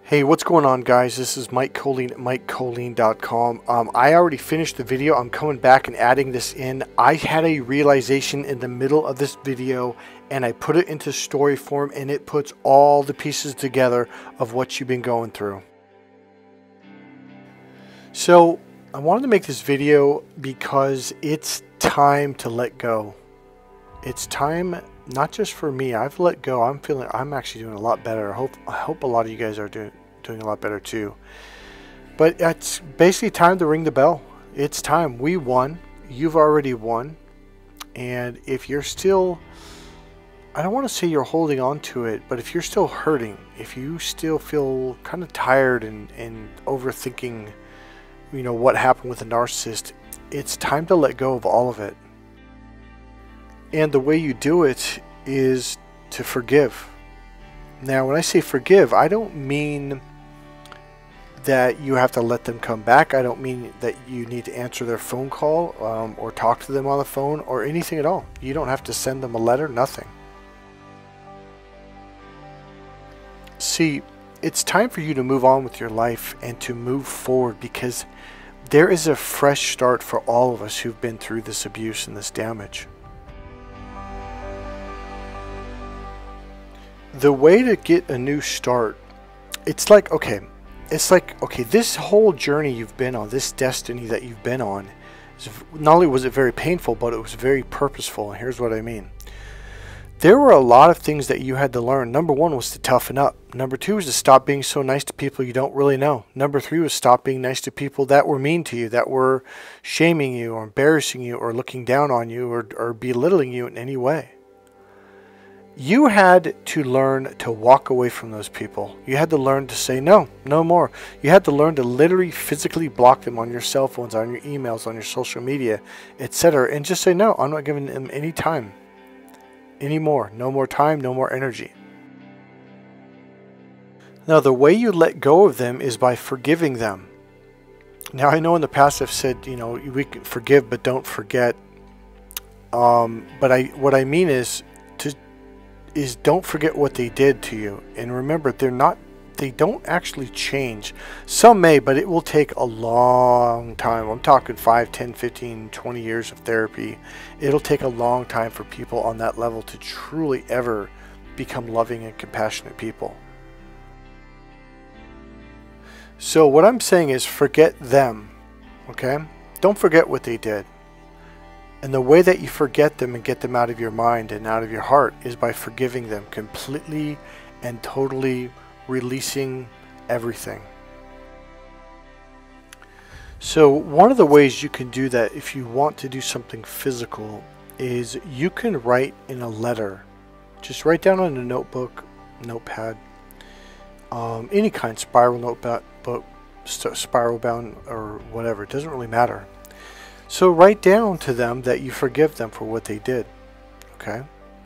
Hey, what's going on, guys? This is Mike Colleen at MikeColleen.com. I already finished the video. I'm coming back and adding this in. I had a realization in the middle of this video and I put it into story form, and it puts all the pieces together of what you've been going through. So I wanted to make this video because it's time to let go. It's time. Not just for me. I've let go. I'm actually doing a lot better. I hope a lot of you guys are doing a lot better too. But it's basically time to ring the bell. It's time. We won. You've already won. And if you're still, I don't want to say you're holding on to it, but if you're still hurting, if you still feel kind of tired and overthinking, you know, what happened with the narcissist, it's time to let go of all of it. And the way you do it is to forgive. Now, when I say forgive, I don't mean that you have to let them come back. I don't mean that you need to answer their phone call or talk to them on the phone or anything at all. You don't have to send them a letter, nothing. See, it's time for you to move on with your life and to move forward, because there is a fresh start for all of us who've been through this abuse and this damage. The way to get a new start, it's like, okay, this whole journey you've been on, this destiny that you've been on, not only was it very painful, but it was very purposeful. And here's what I mean. There were a lot of things that you had to learn. Number one was to toughen up. Number two was to stop being so nice to people you don't really know. Number three was stop being nice to people that were mean to you, that were shaming you or embarrassing you or looking down on you or belittling you in any way. You had to learn to walk away from those people. You had to learn to say no, no more. You had to learn to literally physically block them on your cell phones, on your emails, on your social media, etc. And just say, no, I'm not giving them any time anymore. No more time, no more energy. Now, the way you let go of them is by forgiving them. Now, I know in the past I've said, you know, we can forgive but don't forget. But what I mean is don't forget what they did to you. And remember, they don't actually change. Some may, but it will take a long time. I'm talking 5, 10, 15, 20 years of therapy. It'll take a long time for people on that level to truly ever become loving and compassionate people. So what I'm saying is forget them, okay? Don't forget what they did. And the way that you forget them and get them out of your mind and out of your heart is by forgiving them completely and totally, releasing everything. So one of the ways you can do that, if you want to do something physical, is you can write in a letter. Just write down on a notebook, notepad, any kind, spiral notebook, spiral bound or whatever. It doesn't really matter. So write down to them that you forgive them for what they did, okay?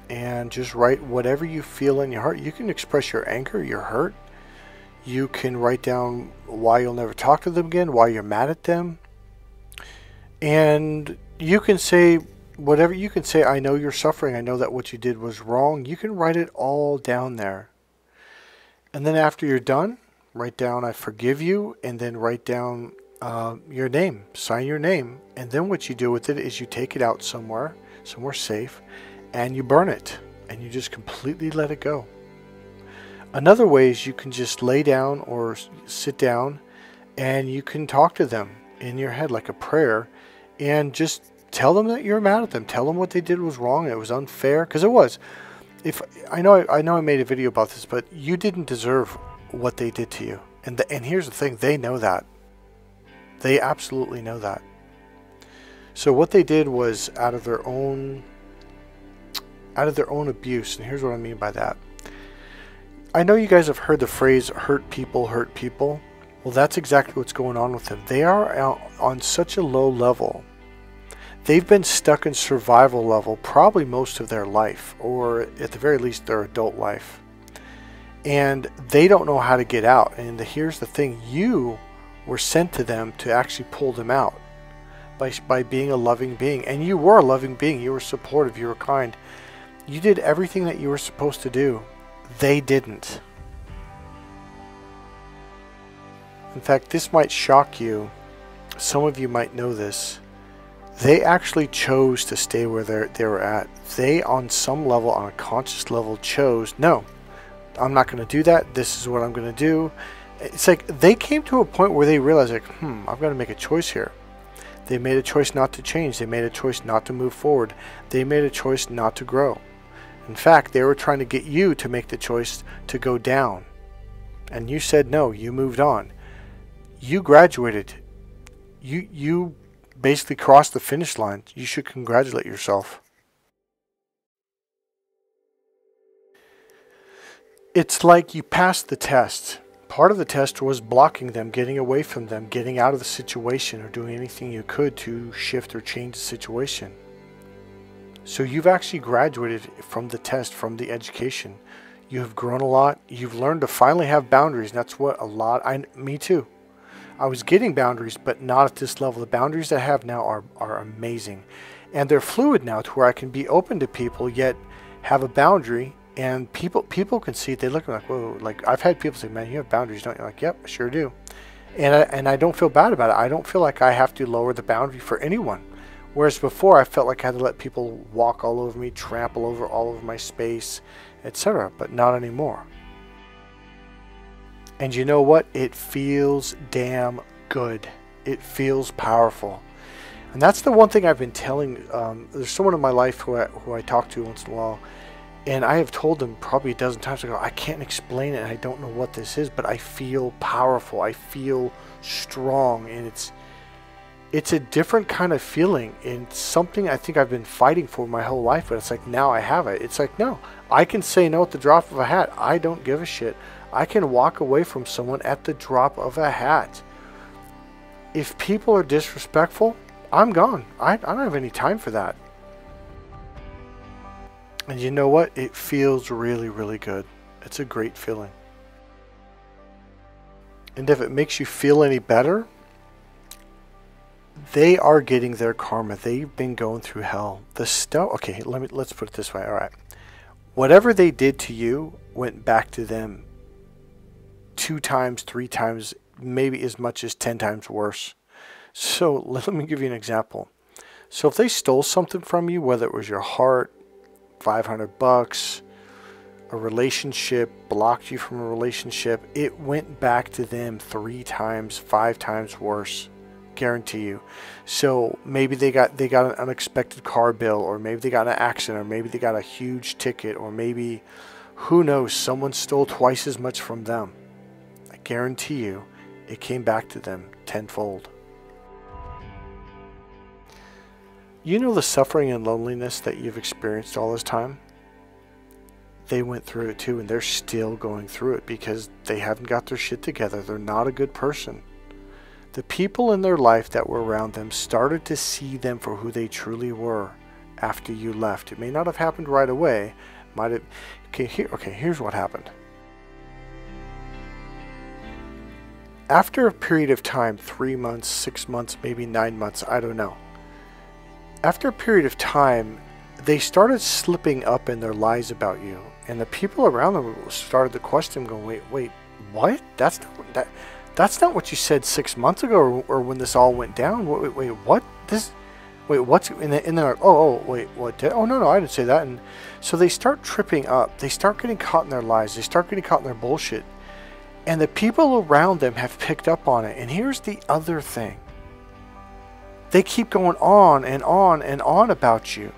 And just write whatever you feel in your heart. You can express your anger, your hurt. You can write down why you'll never talk to them again, why you're mad at them. And you can say whatever. You can say, I know you're suffering. I know that what you did was wrong. You can write it all down there. And then after you're done, write down, I forgive you, and then write down your name, sign your name, and then what you do with it is you take it out somewhere safe, and you burn it, and you just completely let it go. Another way is you can just lay down or sit down, and you can talk to them in your head like a prayer, and just tell them that you're mad at them. Tell them what they did was wrong, it was unfair, because it was. I know I made a video about this, but you didn't deserve what they did to you, and here's the thing, they know that. They absolutely know that. So what they did was out of their own abuse, and here's what I mean by that. I know you guys have heard the phrase hurt people hurt people. Well, that's exactly what's going on with them. They are on such a low level. They've been stuck in survival level probably most of their life, or at the very least their adult life. And they don't know how to get out. And here's the thing, you were sent to them to actually pull them out by being a loving being. And you were a loving being. You were supportive. You were kind. You did everything that you were supposed to do. They didn't. In fact, this might shock you. Some of you might know this. They actually chose to stay where they were at. They, on some level, on a conscious level, chose, no, I'm not going to do that. This is what I'm going to do. It's like they came to a point where they realized, like, I've got to make a choice here. They made a choice not to change. They made a choice not to move forward. They made a choice not to grow. In fact, they were trying to get you to make the choice to go down. And you said no. You moved on. You graduated. You basically crossed the finish line. You should congratulate yourself. It's like you passed the test. Part of the test was blocking them, getting away from them, getting out of the situation, or doing anything you could to shift or change the situation. So you've actually graduated from the test, from the education. You have grown a lot. You've learned to finally have boundaries. And that's what me too. I was getting boundaries, but not at this level. The boundaries I have now are amazing. And they're fluid now to where I can be open to people, yet have a boundary. And people can see it. They look like, whoa. Like, I've had people say, man, you have boundaries, don't you? Like, yep, I sure do. And I don't feel bad about it. I don't feel like I have to lower the boundary for anyone. Whereas before, I felt like I had to let people walk all over me, trample all over my space, etc. But not anymore. And you know what? It feels damn good. It feels powerful. And that's the one thing I've been telling. There's someone in my life who I talk to once in a while. And I have told them probably a dozen times ago, I can't explain it, and I don't know what this is, but I feel powerful. I feel strong, and it's a different kind of feeling. And it's something I think I've been fighting for my whole life, but it's like now I have it. It's like, no, I can say no at the drop of a hat. I don't give a shit. I can walk away from someone at the drop of a hat. If people are disrespectful, I'm gone. I don't have any time for that. And you know what? It feels really, really good. It's a great feeling. And if it makes you feel any better, they are getting their karma. They've been going through hell. The stuff. Okay, let's put it this way. All right. Whatever they did to you went back to them 2 times, 3 times, maybe as much as 10 times worse. So let me give you an example. So if they stole something from you, whether it was your heart, $500, a relationship, blocked you from a relationship, it went back to them 3 times, 5 times worse. Guarantee you. So maybe they got an unexpected car bill, or maybe they got in an accident, or maybe they got a huge ticket, or maybe, who knows, someone stole twice as much from them. I guarantee you it came back to them tenfold. You know the suffering and loneliness that you've experienced all this time? They went through it too, and they're still going through it because they haven't got their shit together. They're not a good person. The people in their life that were around them started to see them for who they truly were after you left. It may not have happened right away. Might have. Okay, here's what happened. After a period of time, 3 months, 6 months, maybe 9 months, I don't know. After a period of time, they started slipping up in their lies about you. And the people around them started to question, going, wait, what? That's not what you said 6 months ago, or when this all went down. Wait, what? What's? And they're like, wait, what? Oh, no, I didn't say that. And so they start tripping up. They start getting caught in their lies. They start getting caught in their bullshit. And the people around them have picked up on it. And here's the other thing. They keep going on and on and on about you.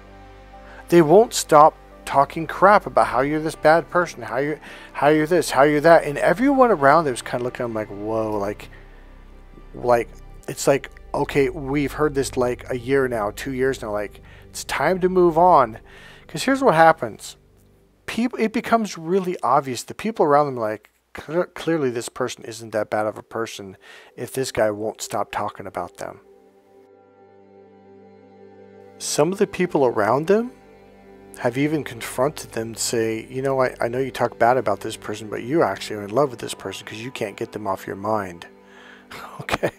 They won't stop talking crap about how you're this bad person, how you're this, how you're that. And everyone around them is kind of looking at them like, whoa, like it's like, okay, we've heard this like a year now, 2 years now, like it's time to move on. Because here's what happens. It becomes really obvious. The people around them are like, clearly this person isn't that bad of a person if this guy won't stop talking about them. Some of the people around them have even confronted them to say, you know, I know you talk bad about this person, but you actually are in love with this person because you can't get them off your mind. Okay?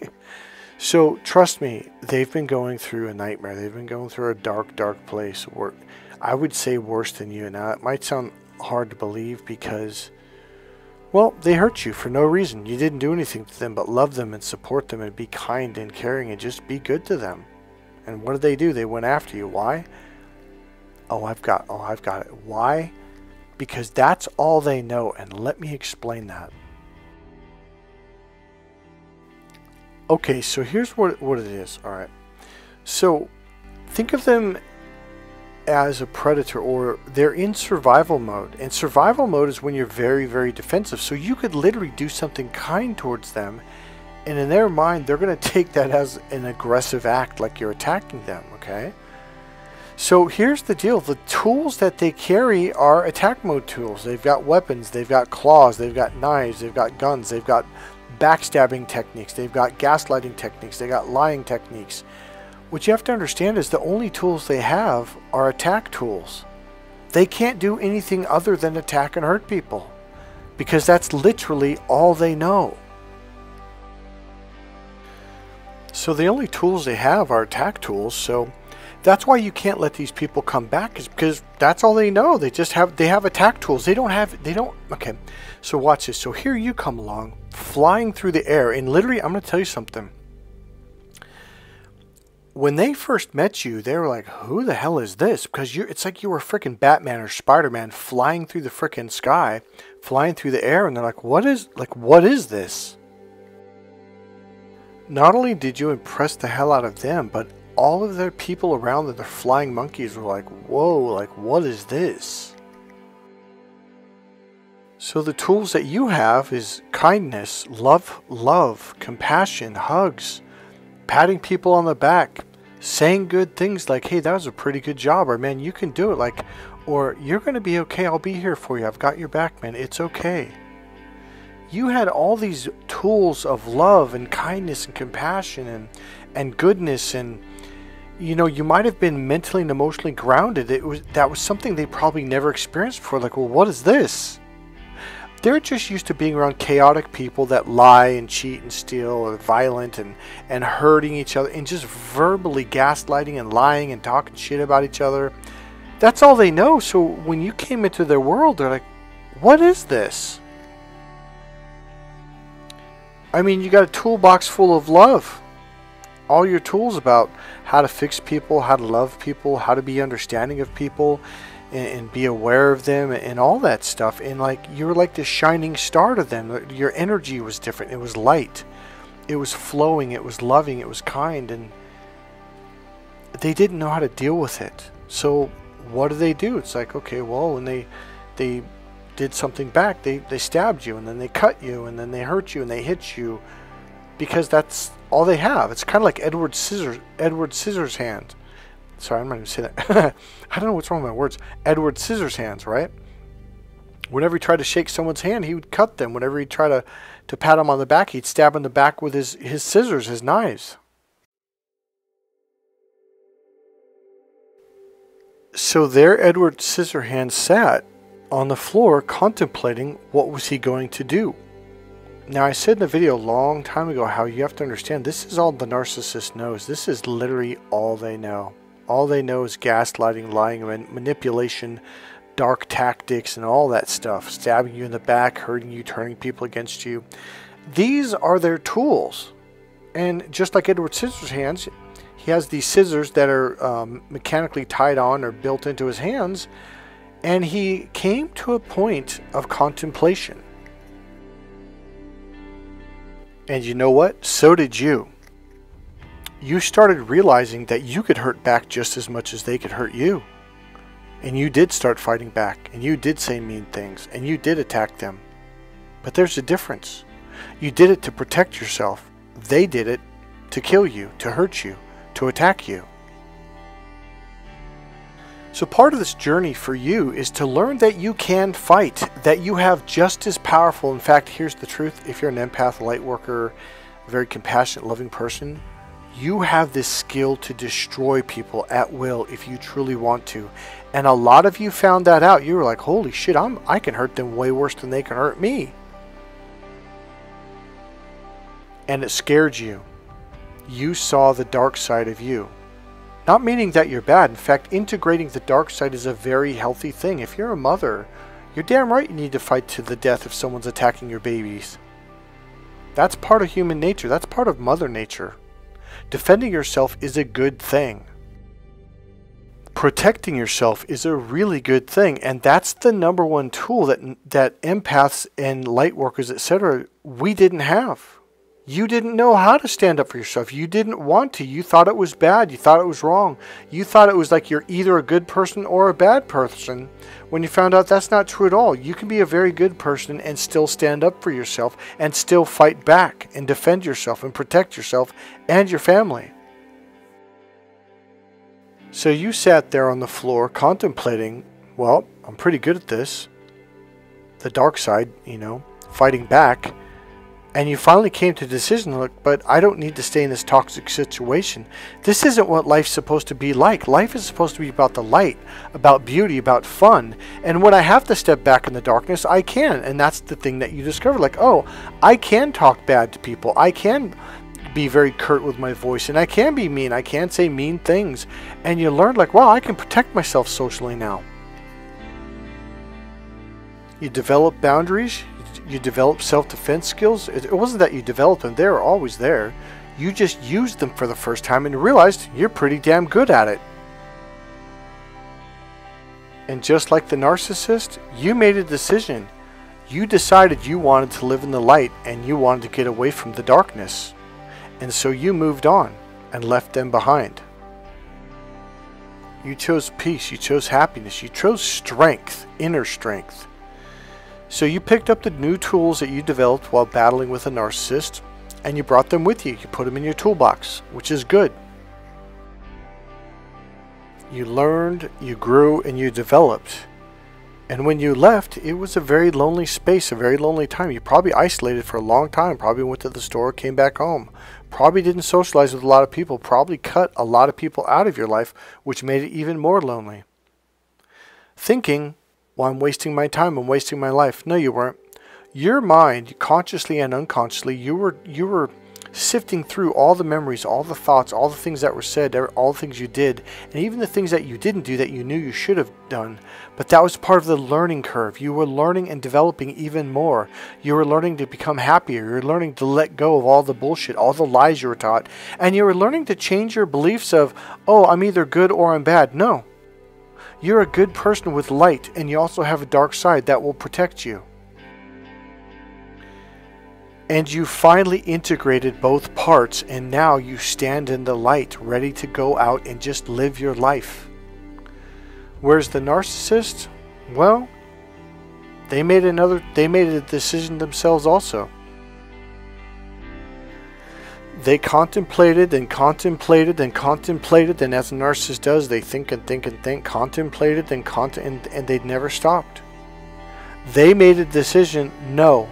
So trust me, they've been going through a nightmare. They've been going through a dark, dark place. I would say worse than you. Now, it might sound hard to believe because Well, they hurt you for no reason. You didn't do anything to them but love them and support them and be kind and caring and just be good to them. And what did? They went after you. Why? Oh, I've got it. Why? Because that's all they know, and let me explain that. Okay, so here's what it is. All right. So think of them as a predator, or they're in survival mode. And survival mode is when you're very, very defensive. So you could literally do something kind towards them, and in their mind, they're going to take that as an aggressive act, like you're attacking them, okay? So here's the deal. The tools that they carry are attack mode tools. They've got weapons, they've got claws, they've got knives, they've got guns, they've got backstabbing techniques, they've got gaslighting techniques, they've got lying techniques. What you have to understand is the only tools they have are attack tools. They can't do anything other than attack and hurt people, because that's literally all they know. So the only tools they have are attack tools. So that's why you can't let these people come back, is because that's all they know. They have attack tools. Okay, so watch this. So here you come along, flying through the air, and literally, I'm going to tell you something. When they first met you, they were like, who the hell is this? Because it's like you were freaking Batman or Spider-Man flying through the freaking sky, flying through the air, and they're like, what is this? Not only did you impress the hell out of them, but all of their people around them, the flying monkeys, were like, whoa, like, what is this? So the tools that you have is kindness, love, compassion, hugs, patting people on the back, saying good things like, hey, that was a pretty good job, or man, you can do it, like, or you're going to be okay, I'll be here for you, I've got your back, man, it's okay. You had all these tools of love and kindness and compassion and goodness, and you know, you might have been mentally and emotionally grounded. That was something they probably never experienced before. Like, well, what is this? They're just used to being around chaotic people that lie and cheat and steal, or violent and hurting each other, and just verbally gaslighting and lying and talking shit about each other. That's all they know. So when you came into their world, they're like, what is this? I mean, you got a toolbox full of love. All your tools about how to fix people, how to love people, how to be understanding of people, and be aware of them, and all that stuff. And like, you were like the shining star to them. Your energy was different. It was light. It was flowing. It was loving. It was kind. And they didn't know how to deal with it. So what do? It's like, okay, well, when they did something back, they stabbed you, and then they cut you, and then they hurt you, and they hit you, because that's all they have. It's kind of like Edward Scissorhands. Sorry, I'm not going to say that. I don't know what's wrong with my words. Edward Scissorhands, right? Whenever he tried to shake someone's hand, he would cut them. Whenever he tried to pat him on the back, he'd stab in the back with his scissors, his knives. So there Edward Scissorhands sat on the floor contemplating what was he going to do. Now, I said in a video a long time ago how you have to understand this is all the narcissist knows. This is literally all they know. All they know is gaslighting, lying, manipulation, dark tactics, and all that stuff. Stabbing you in the back, hurting you, turning people against you. These are their tools. And just like Edward Scissorhands, he has these scissors that are mechanically tied on or built into his hands. And he came to a point of contemplation. And you know what? So did you. You started realizing that you could hurt back just as much as they could hurt you. And you did start fighting back. And you did say mean things. And you did attack them. But there's a difference. You did it to protect yourself. They did it to kill you, to hurt you, to attack you. So part of this journey for you is to learn that you can fight, that you have just as powerful. In fact, here's the truth. If you're an empath, light worker, a very compassionate, loving person, you have this skill to destroy people at will if you truly want to. And a lot of you found that out. You were like, holy shit, I can hurt them way worse than they can hurt me. And it scared you. You saw the dark side of you. Not meaning that you're bad. In fact, integrating the dark side is a very healthy thing. If you're a mother, You're damn right you need to fight to the death if someone's attacking your babies. That's part of human nature. That's part of Mother Nature. Defending yourself is a good thing. Protecting yourself is a really good thing, and that's the number one tool that empaths and light workers, etc., we didn't have. You didn't know how to stand up for yourself. You didn't want to. You thought it was bad. You thought it was wrong. You thought it was like you're either a good person or a bad person, when you found out that's not true at all. You can be a very good person and still stand up for yourself and still fight back and defend yourself and protect yourself and your family. So you sat there on the floor contemplating, well, I'm pretty good at this. The dark side, you know, fighting back. And you finally came to the decision, look, but I don't need to stay in this toxic situation. This isn't what life's supposed to be like. Life is supposed to be about the light, about beauty, about fun. And when I have to step back in the darkness, I can. And that's the thing that you discover. Like, oh, I can talk bad to people. I can be very curt with my voice. And I can be mean. I can say mean things. And you learn, like, wow, I can protect myself socially now. You develop boundaries. You develop self-defense skills. It wasn't that you developed them. They were always there. You just used them for the first time and realized you're pretty damn good at it. And just like the narcissist, you made a decision. You decided you wanted to live in the light and you wanted to get away from the darkness. And so you moved on and left them behind. You chose peace. You chose happiness. You chose strength, inner strength. So you picked up the new tools that you developed while battling with a narcissist, and you brought them with you. You put them in your toolbox, which is good. You learned, you grew, and you developed. And when you left, it was a very lonely space, a very lonely time. You probably isolated for a long time, probably went to the store, came back home. Probably didn't socialize with a lot of people, probably cut a lot of people out of your life, which made it even more lonely. Thinking, well, I'm wasting my time, I'm wasting my life. No, you weren't. Your mind, consciously and unconsciously, you were sifting through all the memories, all the thoughts, all the things that were said, all the things you did, and even the things that you didn't do that you knew you should have done. But that was part of the learning curve. You were learning and developing even more. You were learning to become happier. You were learning to let go of all the bullshit, all the lies you were taught. And you were learning to change your beliefs of, oh, I'm either good or I'm bad. No. You're a good person with light, and you also have a dark side that will protect you. And you finally integrated both parts, and now you stand in the light, ready to go out and just live your life. Whereas the narcissist, well, they made a decision themselves also. They contemplated and contemplated and contemplated, and as a narcissist does, they think and think and think, contemplated and they never stopped. They made a decision, no,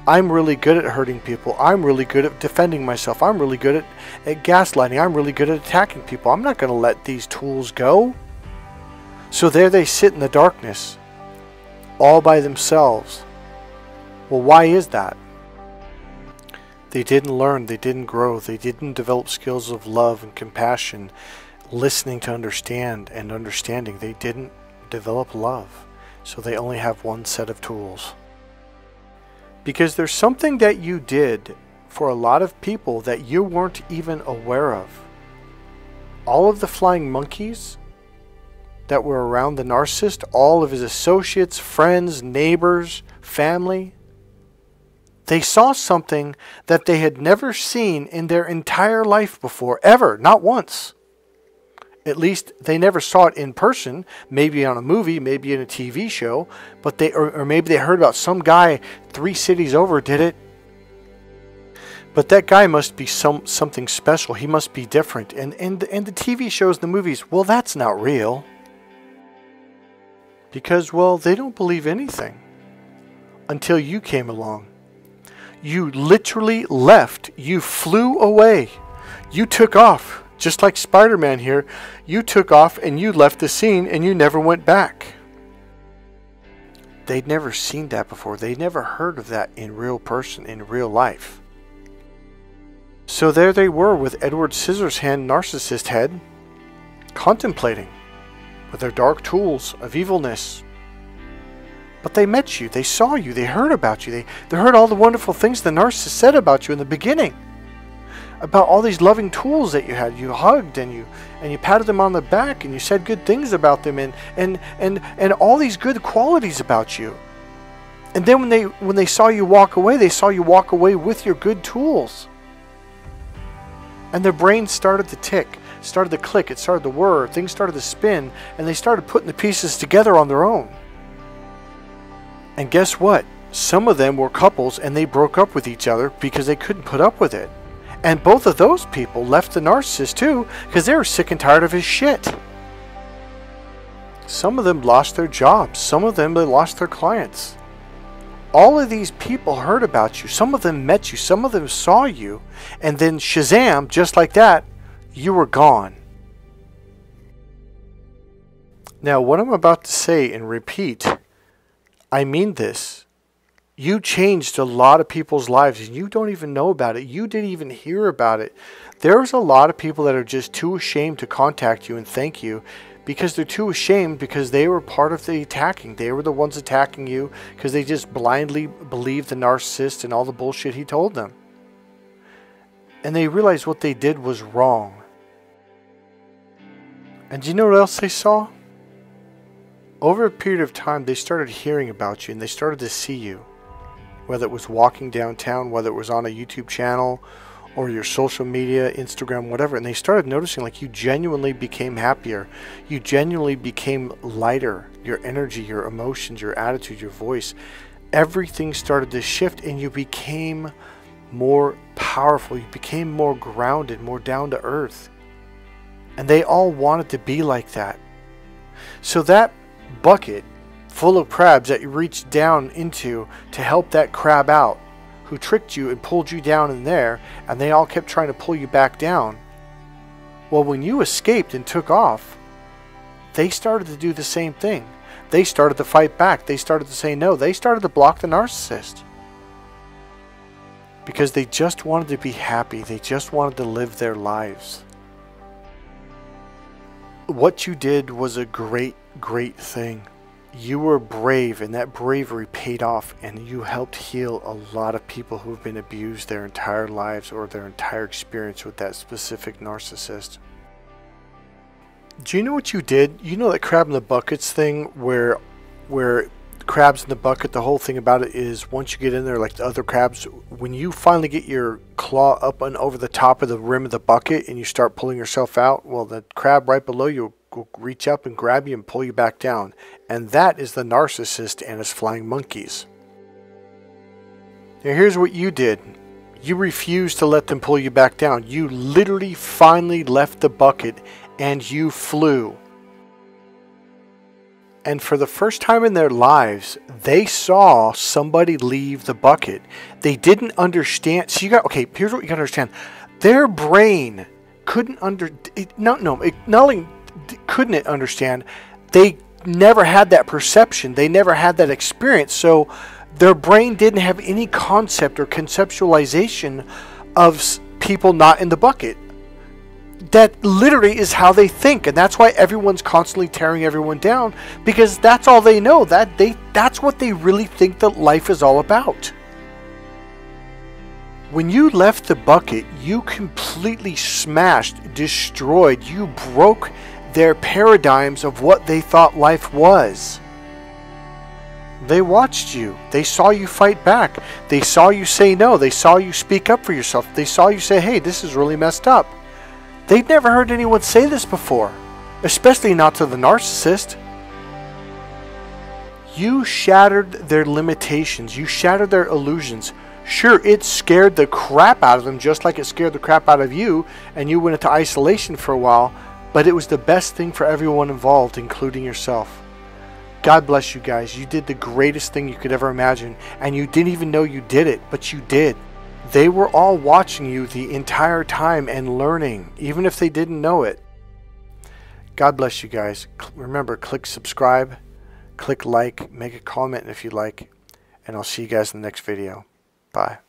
I'm really good at hurting people. I'm really good at defending myself. I'm really good at gaslighting. I'm really good at attacking people. I'm not going to let these tools go. So there they sit in the darkness, all by themselves. Well, why is that? They didn't learn, they didn't grow, they didn't develop skills of love and compassion, listening to understand and understanding. They didn't develop love, so they only have one set of tools. Because there's something that you did for a lot of people that you weren't even aware of. All of the flying monkeys that were around the narcissist, all of his associates, friends, neighbors, family, they saw something that they had never seen in their entire life before, ever, not once. At least they never saw it in person, maybe on a movie, maybe in a TV show, but or maybe they heard about some guy 3 cities over did it. But that guy must be something special. He must be different. And the TV shows, the movies, well, that's not real. Because, well, they don't believe anything until you came along. You literally left. You flew away. You took off. Just like Spider-Man here, you took off and you left the scene and you never went back. They'd never seen that before. They'd never heard of that in real person, in real life. So there they were with Edward Scissorhands Narcissist Head, contemplating with their dark tools of evilness. But they met you, they saw you, they heard about you, they heard all the wonderful things the narcissist said about you in the beginning. About all these loving tools that you had. You hugged and you patted them on the back and you said good things about them and all these good qualities about you. And then when they saw you walk away, they saw you walk away with your good tools. And their brains started to tick, started to click, it started to whir, things started to spin, and they started putting the pieces together on their own. And guess what? Some of them were couples and they broke up with each other because they couldn't put up with it. And both of those people left the narcissist too because they were sick and tired of his shit. Some of them lost their jobs. Some of them, they lost their clients. All of these people heard about you. Some of them met you. Some of them saw you. And then Shazam, just like that, you were gone. Now, what I'm about to say and repeat, I mean this. You changed a lot of people's lives and you don't even know about it. You didn't even hear about it. There's a lot of people that are just too ashamed to contact you and thank you because they're too ashamed because they were part of the attacking. They were the ones attacking you because they just blindly believed the narcissist and all the bullshit he told them. And they realized what they did was wrong. And do you know what else they saw? Over a period of time, they started hearing about you and they started to see you. Whether it was walking downtown, whether it was on a YouTube channel or your social media, Instagram, whatever. And they started noticing like you genuinely became happier. You genuinely became lighter. Your energy, your emotions, your attitude, your voice. Everything started to shift and you became more powerful. You became more grounded, more down to earth. And they all wanted to be like that. So that bucket full of crabs that you reached down into to help that crab out, who tricked you and pulled you down in there, and they all kept trying to pull you back down. Well, when you escaped and took off, they started to do the same thing. They started to fight back. They started to say no. They started to block the narcissist. Because they just wanted to be happy. They just wanted to live their lives. What you did was a great, great thing. You were brave, and that bravery paid off, and you helped heal a lot of people who have been abused their entire lives or their entire experience with that specific narcissist. Do you know what you did? You know that crab in the buckets thing where crabs in the bucket, the whole thing about it is once you get in there like the other crabs, when you finally get your claw up and over the top of the rim of the bucket and you start pulling yourself out, well, the crab right below you will reach up and grab you and pull you back down. And that is the narcissist and his flying monkeys. Now here's what you did. You refused to let them pull you back down. You literally finally left the bucket and you flew. And for the first time in their lives, they saw somebody leave the bucket. They didn't understand. So here's what you got to understand. Their brain couldn't couldn't it understand, they never had that perception. They never had that experience. So their brain didn't have any concept or conceptualization of people not in the bucket. That literally is how they think, and that's why everyone's constantly tearing everyone down, because that's all they know. That's what they really think that life is all about. When you left the bucket, you completely smashed, destroyed, you broke their paradigms of what they thought life was. They watched you. They saw you fight back. They saw you say no. They saw you speak up for yourself. They saw you say, hey, this is really messed up. They'd never heard anyone say this before, especially not to the narcissist. You shattered their limitations. You shattered their illusions. Sure, it scared the crap out of them just like it scared the crap out of you, and you went into isolation for a while, but it was the best thing for everyone involved, including yourself. God bless you guys. You did the greatest thing you could ever imagine, and you didn't even know you did it, but you did. They were all watching you the entire time and learning, even if they didn't know it. God bless you guys. Remember, click subscribe, click like, make a comment if you like, and I'll see you guys in the next video. Bye.